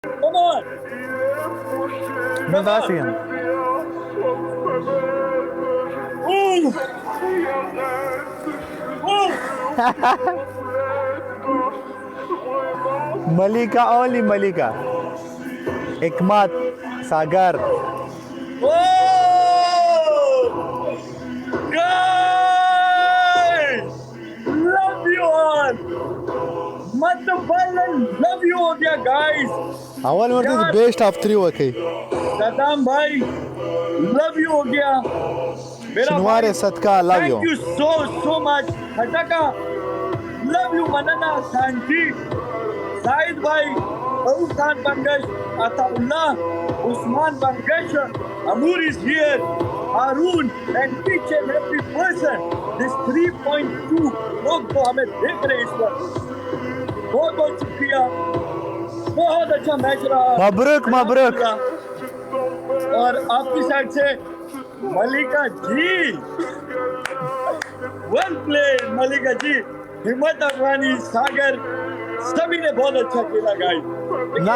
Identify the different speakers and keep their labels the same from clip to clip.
Speaker 1: Come on.
Speaker 2: Mas
Speaker 1: Come
Speaker 2: assim.
Speaker 1: on. Ooh. Ooh.
Speaker 2: Malika, only Malika. Hikmat, Sagar.
Speaker 1: Oh! Guys! Love you all! मतलब love you हो गया guys!
Speaker 2: अवल मर्द
Speaker 1: यार
Speaker 2: best of 3 वकी
Speaker 1: Saddam भाई love you हो गया मेरा भाई
Speaker 2: शनिवार सदका love
Speaker 1: thank
Speaker 2: you
Speaker 1: you so much खटका love you मनना शांति Zaid Bhai, Rauf Khan Bangash, Ataullah, Usman Bangash, Amur is here, Harun, and each and every person. This 3.2 लोग तो हमें देख रहे हैं इस वक्त बहुत बहुत शुक्रिया बहुत अच्छा मैच रहा
Speaker 2: मबरूक मबरूक
Speaker 1: और आपकी साइड से मलिका जी वेल प्लेड मलिका जी हिम्मत अफगानी सागर सभी ने बहुत अच्छा खेला गाइस
Speaker 2: ना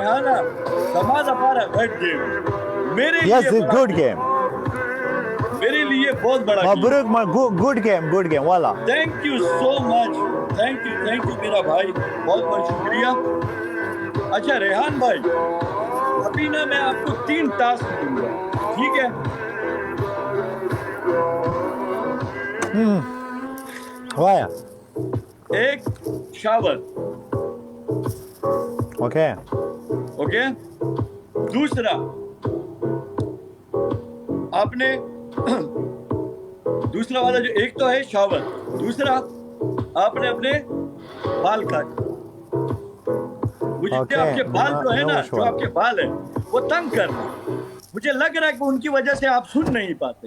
Speaker 1: रेहाना समाज हमारा घट गेम मेरे
Speaker 2: यस
Speaker 1: लिए
Speaker 2: गुड गेम
Speaker 1: मेरे लिए बहुत बड़ा
Speaker 2: मबरूक गुड गेम वाला
Speaker 1: thank you so much thank you मेरा भाई बहुत बहुत शुक्रिया अच्छा रेहान भाई अभी ना मैं आपको 3 टास्क दूंगा ठीक है
Speaker 2: वाया
Speaker 1: एक शावर
Speaker 2: ओके
Speaker 1: ओके दूसरा आपने दूसरा वाला जो एक तो है शावर दूसरा आपने अपने बाल काट मुझे
Speaker 2: Okay,
Speaker 1: आपके बाल जो है
Speaker 2: no
Speaker 1: ना
Speaker 2: sure.
Speaker 1: जो आपके बाल है वो तंग करना मुझे लग रहा है कि उनकी वजह से आप सुन नहीं पाते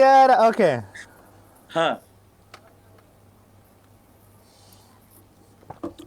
Speaker 2: यार ओके
Speaker 1: हाँ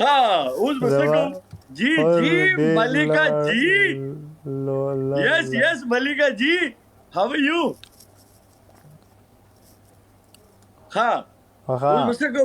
Speaker 1: हाँ उस मुस्तको जी जी Malika ji yes Malika ji how are you हाँ उस मुस्तको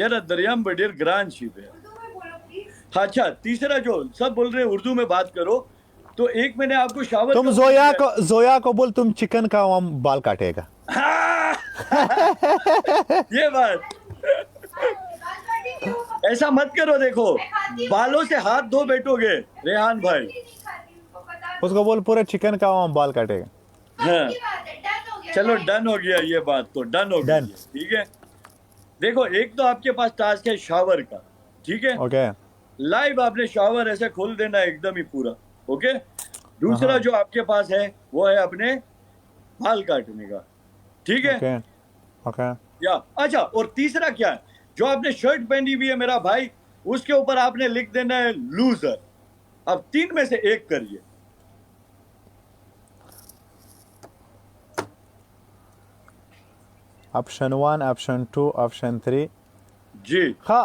Speaker 1: जरा दरियाम बडेर ग्रान शिप है हाँ अच्छा तीसरा जो सब बोल रहे हैं उर्दू में बात करो तो एक मैंने आपको शावर
Speaker 2: तुम जोया को बोल तुम चिकन का हम बाल काटेगा
Speaker 1: ये बात ऐसा मत करो देखो बालों से हाथ धो बैठोगे रेहान भाई
Speaker 2: उसको बोल पूरे चिकन का हम बाल काटेगा
Speaker 1: हाँ चलो डन हो गया ये बात तो डन हो गया ठीक है देखो एक तो आपके पास टास्क है शावर का ठीक है
Speaker 2: ओके
Speaker 1: लाइव आपने शावर ऐसे खोल देना एकदम ही पूरा ओके दूसरा जो आपके पास है वो है अपने बाल काटने का ठीक है
Speaker 2: ओके ओके
Speaker 1: या अच्छा और तीसरा क्या है जो आपने शर्ट पहनी हुई है मेरा भाई उसके ऊपर आपने लिख देना है लूजर अब 3 में से एक करिए
Speaker 2: ऑप्शन 1 ऑप्शन 2 ऑप्शन 3
Speaker 1: जी
Speaker 2: हाँ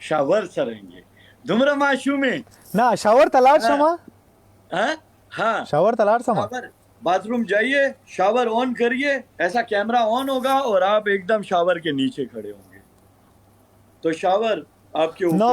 Speaker 1: शावर सरेंगे दुमरा माशूमे
Speaker 2: ना शावर तलार शमा
Speaker 1: हाँ हाँ
Speaker 2: शावर तलार शमा
Speaker 1: शावर बाथरूम जाइए शावर ऑन करिए ऐसा कैमरा ऑन होगा और आप एकदम शावर के नीचे खड़े होंगे तो शावर आपके ऊपर
Speaker 2: नो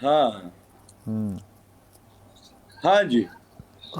Speaker 1: हाँ हाँ जी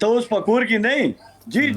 Speaker 1: तो उस पकूर की नहीं जी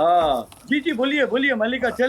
Speaker 1: हाँ जी जी बोलिए बोलिए मलिका चल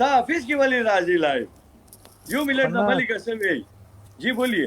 Speaker 1: था हाफिज की वाली राजी लाइव यू मिले ना मलिका सवे जी बोलिए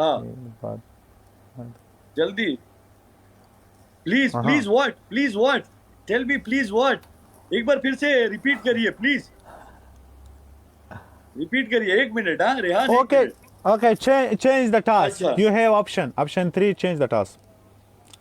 Speaker 1: हाँ जल्दी प्लीज
Speaker 2: हाँ।
Speaker 1: Please what tell me please what एक बार फिर से रिपीट करिए प्लीज रिपीट करिए 1 मिनट हाँ रेहान एक
Speaker 2: Okay,
Speaker 1: minute.
Speaker 2: okay, change the task.
Speaker 1: अच्छा।
Speaker 2: You have option 3, change the task.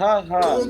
Speaker 1: हाँ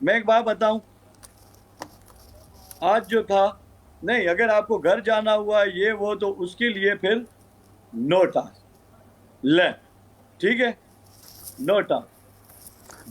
Speaker 1: मैं एक बात बताऊं आज जो था नहीं अगर आपको घर जाना हुआ ये वो तो उसके लिए फिर नो टास्क ले ठीक है no task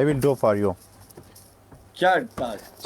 Speaker 2: I will do for you
Speaker 1: क्या टास्क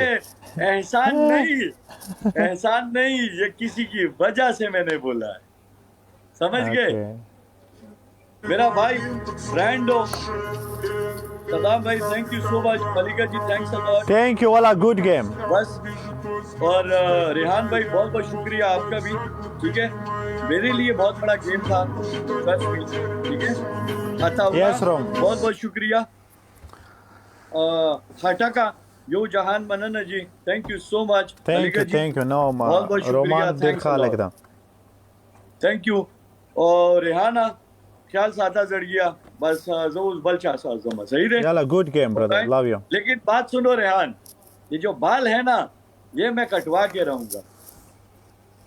Speaker 1: है एहसान नहीं ये किसी की वजह से मैंने बोला है समझ गए मेरा भाई फ्रेंड हो सदाम भाई thank you so much Mallika ji thanks a lot
Speaker 2: thank you वाला गुड गेम
Speaker 1: बस और रेहान भाई बहुत बहुत शुक्रिया आपका भी ठीक है मेरे लिए बहुत बड़ा गेम था सच में ठीक है
Speaker 2: Yes, Rom.
Speaker 1: बहुत बहुत शुक्रिया खटका यो जहान मनन जी thank you so much
Speaker 2: thank you नो
Speaker 1: बहुत बहुत शुक्रिया,
Speaker 2: रोमान
Speaker 1: thanks
Speaker 2: दिल
Speaker 1: a lot.
Speaker 2: लगता
Speaker 1: थँक यू और रेहाना ख्याल साधा जड़ गया बस जरूर बलचा सा जमा सही रे
Speaker 2: याला good game brother
Speaker 1: Right?
Speaker 2: Love you
Speaker 1: लेकिन बात सुनो रेहान ये जो बाल है ना ये मैं कटवा के रहूंगा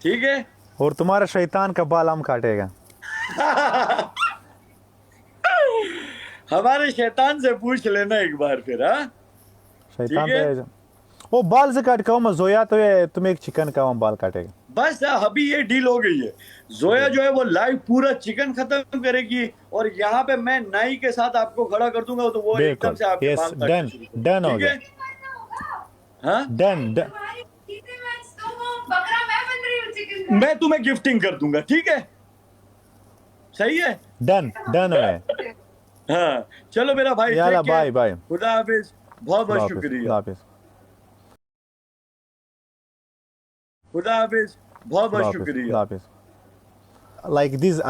Speaker 1: ठीक है
Speaker 2: और तुम्हारा शैतान का बाल हम काटेगा
Speaker 1: हमारे शैतान से पूछ लेना एक बार फिर हाँ
Speaker 2: शैतान
Speaker 1: ठीक है?
Speaker 2: पे वो बाल से काट मैं जोया तो ये तुम एक चिकन का वो बाल काटेगा
Speaker 1: बस अभी ये डील हो गई है जोया जो है वो लाइव पूरा चिकन खत्म करेगी और यहाँ पे मैं नाई के साथ आपको खड़ा कर दूंगा तो वो
Speaker 2: बिल्कुल।
Speaker 1: एकदम से आपके
Speaker 2: Yes,
Speaker 1: बाल काटना
Speaker 2: done,
Speaker 1: शुरू कर
Speaker 2: done हो
Speaker 1: ठीक है? हाँ
Speaker 2: डन
Speaker 3: बकरा मैं बन रही हूँ चिकन
Speaker 1: मैं तुम्हें गिफ्टिंग कर दूंगा ठीक है सही है
Speaker 2: डन है
Speaker 1: हाँ चलो मेरा भाई
Speaker 2: याला
Speaker 1: take care.
Speaker 2: बाय बाय
Speaker 1: खुदा हाफिज बहुत बहुत शुक्रिया
Speaker 2: हाफिज
Speaker 1: खुदा हाफिज बहुत बहुत शुक्रिया
Speaker 2: हाफिज like this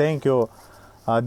Speaker 2: thank you